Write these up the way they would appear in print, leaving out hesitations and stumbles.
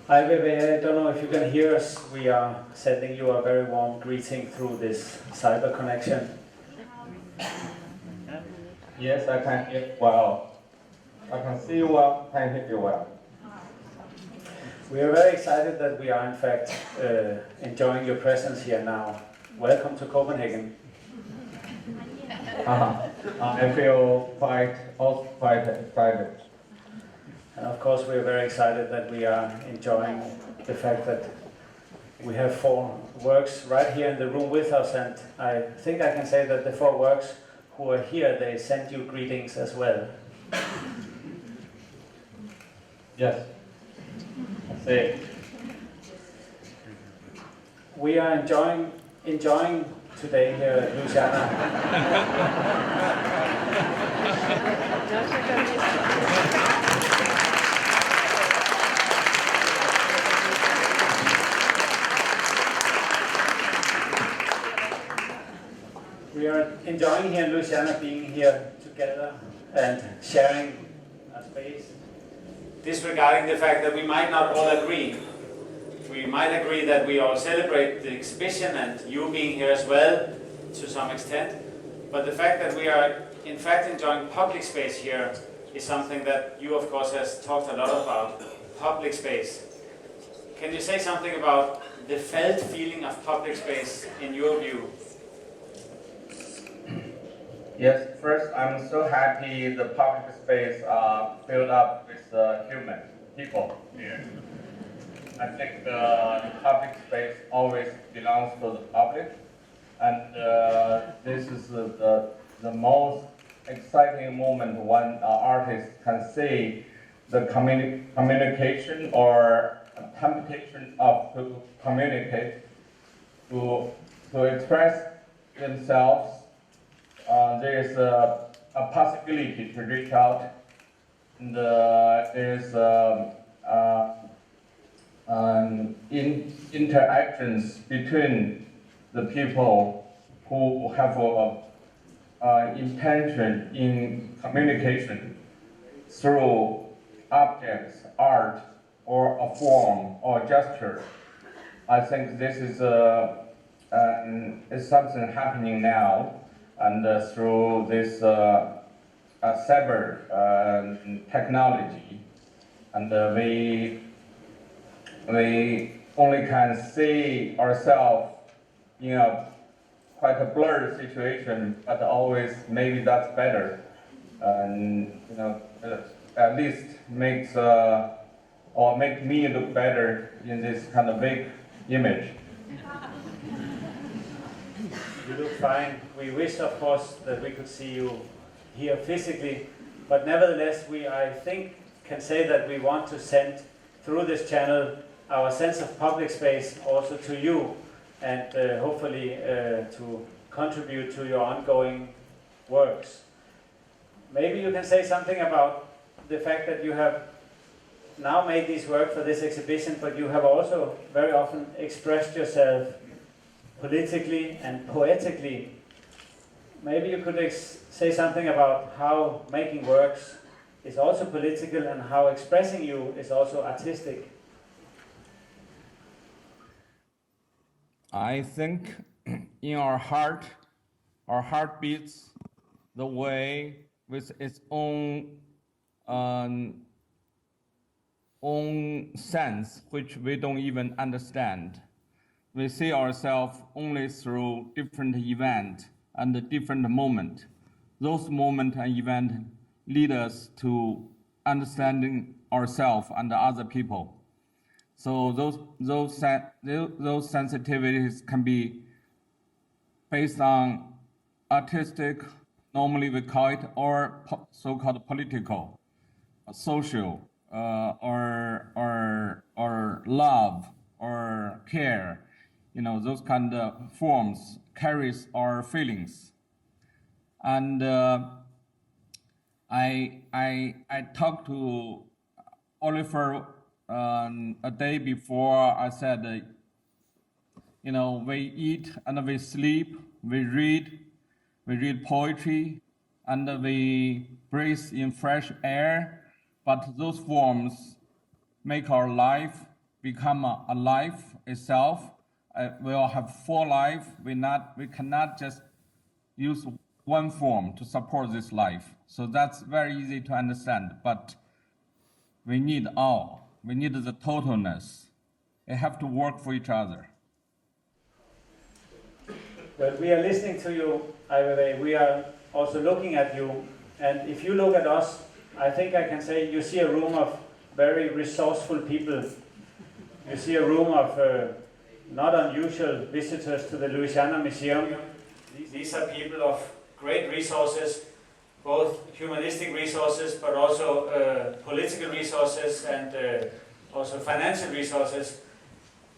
Ai Weiwei, I don't know if you can hear us. We are sending you a very warm greeting through this cyber connection. Yes, I can hear well. I can see you well, can hear you well. We are very excited that we are in fact enjoying your presence here now. Welcome to Copenhagen. I feel quite excited. And of course we are very excited that we are enjoying the fact that we have 4 works right here in the room with us, and I think I can say that the 4 works who are here, they send you greetings as well. Yes. I see. We are enjoying today here at Louisiana. We are enjoying here in Louisiana being here together and sharing a space. Disregarding the fact that we might not all agree. We might agree that we all celebrate the exhibition and you being here as well to some extent. But the fact that we are in fact enjoying public space here is something that you of course has talked a lot about. Public space. Can you say something about the felt feeling of public space in your view? Yes, first I'm so happy the public space filled up with people here. I think the public space always belongs to the public, and this is the most exciting moment when an artist can see the communication or temptation of to communicate, to express themselves. There is a possibility to reach out, and there is interactions between the people who have intention in communication through objects, art, or a form or gesture. I think this is something happening now. And through this cyber technology, and we only can see ourselves in a quite a blurred situation, but always maybe that's better, and at least make me look better in this kind of big image. You look fine. We wish, of course, that we could see you here physically, but nevertheless, I think, can say that we want to send through this channel our sense of public space also to you, and hopefully to contribute to your ongoing works. Maybe you can say something about the fact that you have now made this work for this exhibition, but you have also very often expressed yourself politically and poetically. Maybe you could say something about how making works is also political and how expressing you is also artistic. I think in our heart beats the way with its own sense, which we don't even understand. We see ourselves only through different events and different moments. Those moments and events lead us to understanding ourselves and other people. So those sensitivities can be based on artistic, normally we call it, or so-called political, social, or love, or care. Those kind of forms carries our feelings. And I talked to Olafur a day before. I said, we eat and we sleep, we read poetry, and we breathe in fresh air, but those forms make our life become a life itself. We'll have 4 life. We cannot just use one form to support this life. So that's very easy to understand, but we need all. We need the totalness. They have to work for each other. Well, we are listening to you, Ai Weiwei. We are also looking at you. And if you look at us, I think I can say you see a room of very resourceful people. You see a room of not unusual visitors to the Louisiana Museum. These are people of great resources, both humanistic resources, but also political resources and also financial resources.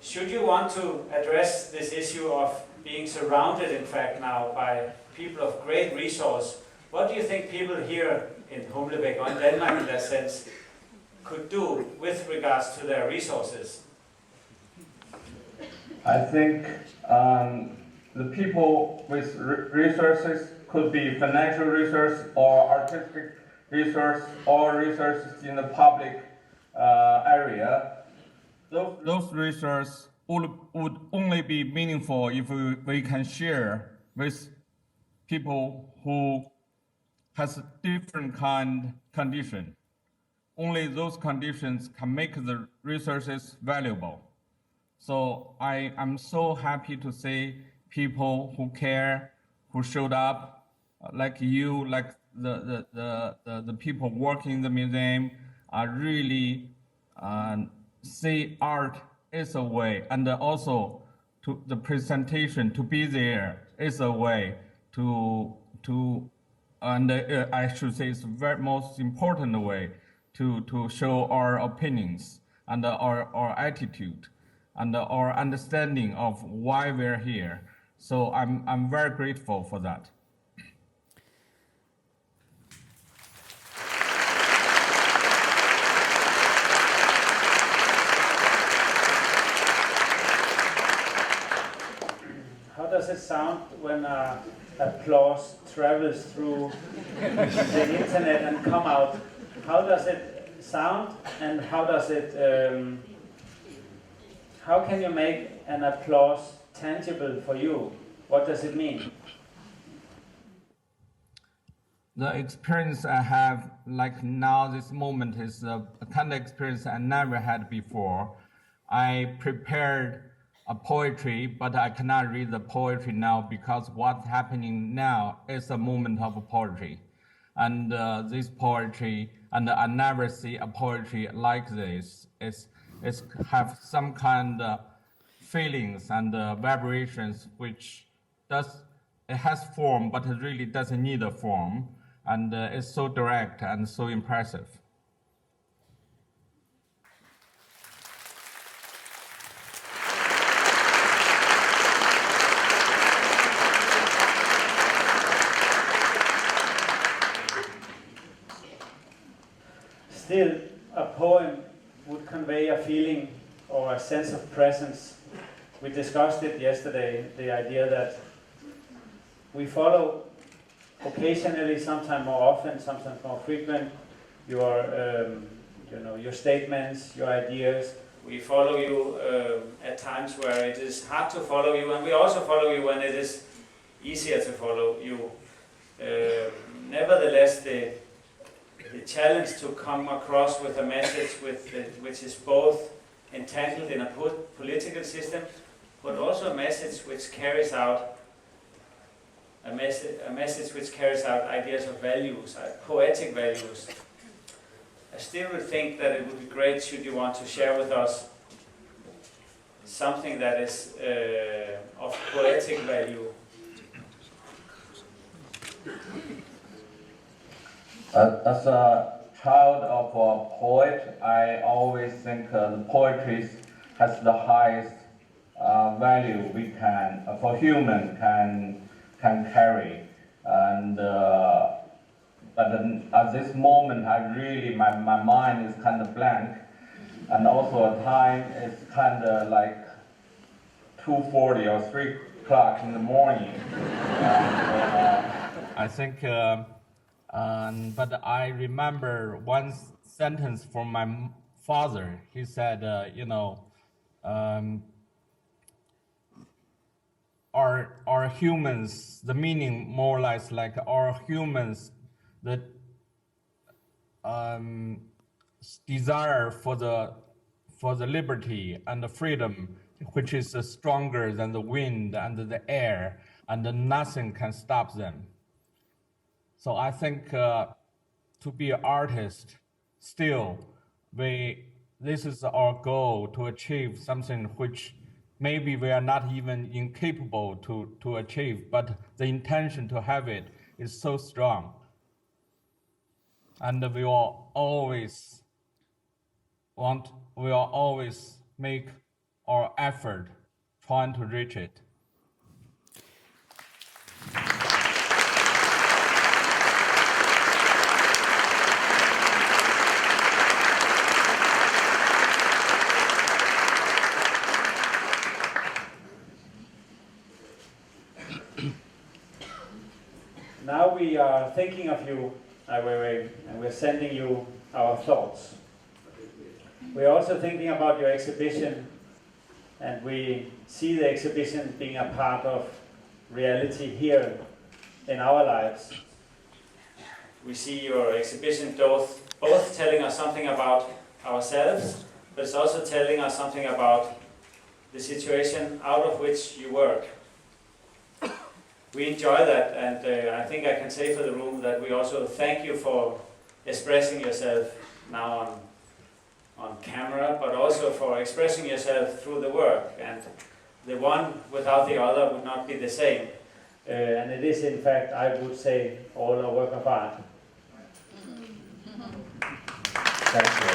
Should you want to address this issue of being surrounded, in fact, now by people of great resource, what do you think people here in Humlebæk, or in Denmark in that sense, could do with regards to their resources? I think the people with resources could be financial resource or artistic resource or resources in the public area. Those resources would only be meaningful if we can share with people who has a different condition. Only those conditions can make the resources valuable. So I am so happy to see people who care, who showed up, like you, like the people working in the museum, are really see art is a way, and also to the presentation, to be there is a way and I should say it's the very most important way to show our opinions and our attitude and our understanding of why we're here. So I'm very grateful for that. How does it sound when applause travels through the internet and come out? How does it sound, and how does it? How can you make an applause tangible for you? What does it mean? The experience I have, like now, this moment is a kind of experience I never had before. I prepared a poetry, but I cannot read the poetry now because what's happening now is a moment of poetry. And this poetry, and I never see a poetry like this. It's have some kind of feelings and vibrations which it has form, but it really doesn't need a form. And it's so direct and so impressive. Still, a poem would convey a feeling or a sense of presence. We discussed it yesterday, the idea that we follow occasionally, sometimes more often, sometimes more frequent, your statements, your ideas. We follow you at times where it is hard to follow you, and we also follow you when it is easier to follow you. Nevertheless, the challenge to come across with a message which is both entangled in a political system, but also a message which carries out ideas of values, poetic values. I still would think that it would be great should you want to share with us something that is of poetic value. As a child of a poet, I always think the poetry has the highest value we can, for human, can carry. And but at this moment, my mind is kind of blank, and also at time it's kind of like 2:40 or 3 o'clock in the morning. I think. But I remember one sentence from my father. He said, are humans, the meaning more or less like are humans, the desire for the liberty and the freedom, which is stronger than the wind and the air, and nothing can stop them. So I think to be an artist, still, this is our goal, to achieve something which maybe we are not even incapable to achieve, but the intention to have it is so strong. And we will always make our effort trying to reach it. Now we are thinking of you, Ai Weiwei, and we're sending you our thoughts. We're also thinking about your exhibition, and we see the exhibition being a part of reality here in our lives. We see your exhibition both telling us something about ourselves, but it's also telling us something about the situation out of which you work. We enjoy that, and I think I can say for the room that we also thank you for expressing yourself now on camera, but also for expressing yourself through the work. And the one without the other would not be the same. And it is, in fact, I would say, all a work of art. Thank you.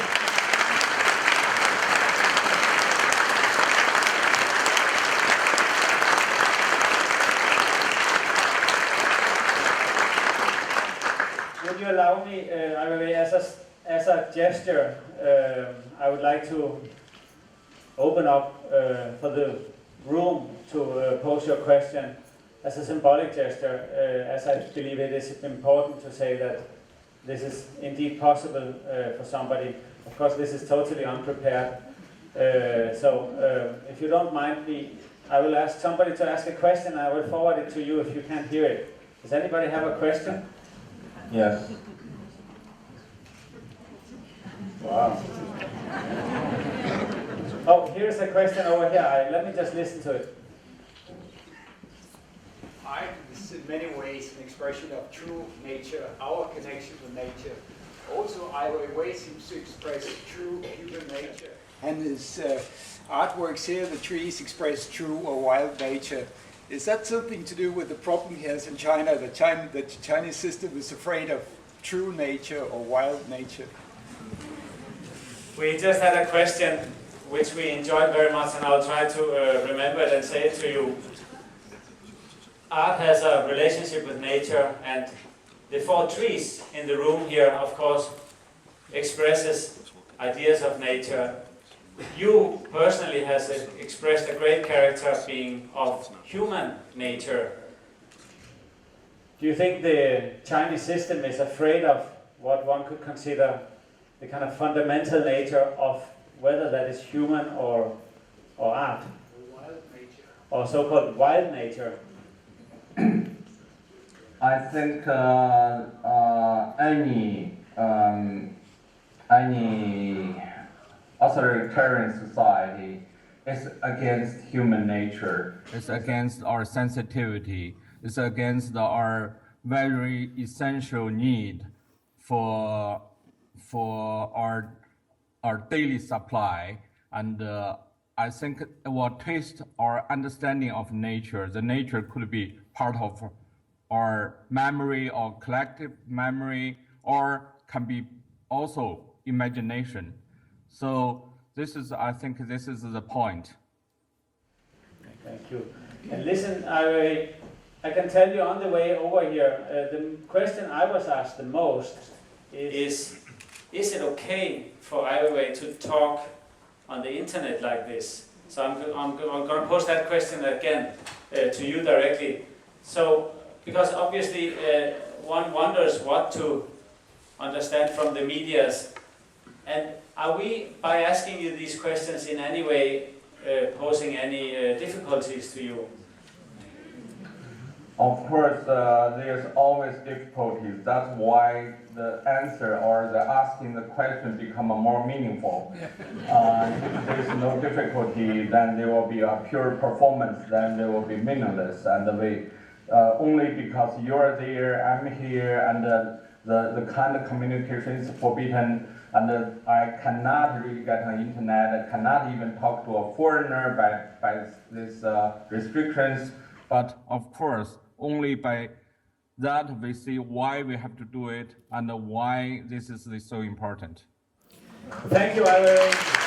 Would you allow me, Ai Weiwei, as a gesture, I would like to open up for the room to pose your question as a symbolic gesture, as I believe it is important to say that this is indeed possible for somebody. Of course, this is totally unprepared. So if you don't mind me, I will ask somebody to ask a question, and I will forward it to you if you can't hear it. Does anybody have a question? Yes. Wow. Oh, here's a question over here. Let me just listen to it. Art is in many ways an expression of true nature, our connection with nature. Also, Ai Weiwei seems to express true human nature. And his artworks here, the trees express true or wild nature. Is that something to do with the problem he has in China, that the Chinese system is afraid of true nature or wild nature? We just had a question which we enjoyed very much, and I'll try to remember it and say it to you. Art has a relationship with nature, and the 4 trees in the room here, of course, expresses ideas of nature. You personally has expressed a great character being of human nature. Do you think the Chinese system is afraid of what one could consider the kind of fundamental nature of whether that is human or art? Wild nature. Or so-called wild nature? I think any authoritarian society is against human nature. It's against our sensitivity. It's against our very essential need for our daily supply. And I think it will twist our understanding of nature. The nature could be part of our memory or collective memory, or can be also imagination. So I think this is the point. Thank you. And listen, I can tell you on the way over here, the question I was asked the most is it okay for Ai Weiwei to talk on the internet like this? So I'm going to pose that question again to you directly. So, because obviously one wonders what to understand from the medias, and are we, by asking you these questions in any way, posing any difficulties to you? Of course, there's always difficulties. That's why the answer or the asking the question become more meaningful. If there's no difficulty, then there will be a pure performance, then there will be meaningless. And we, only because you're there, I'm here, and the kind of communication is forbidden, and I cannot really get on the internet, I cannot even talk to a foreigner by these restrictions. But of course, only by that we see why we have to do it and why this is so important. Thank you, Ai Weiwei.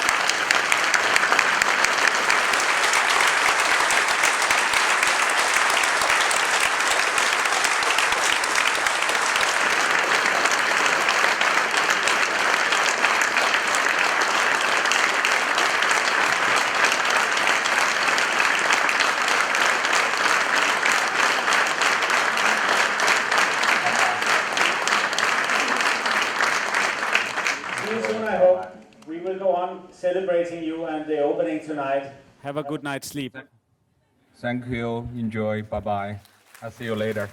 Celebrating you and the opening tonight. Have a good night's sleep. Thank you. Enjoy. Bye-bye. I'll see you later.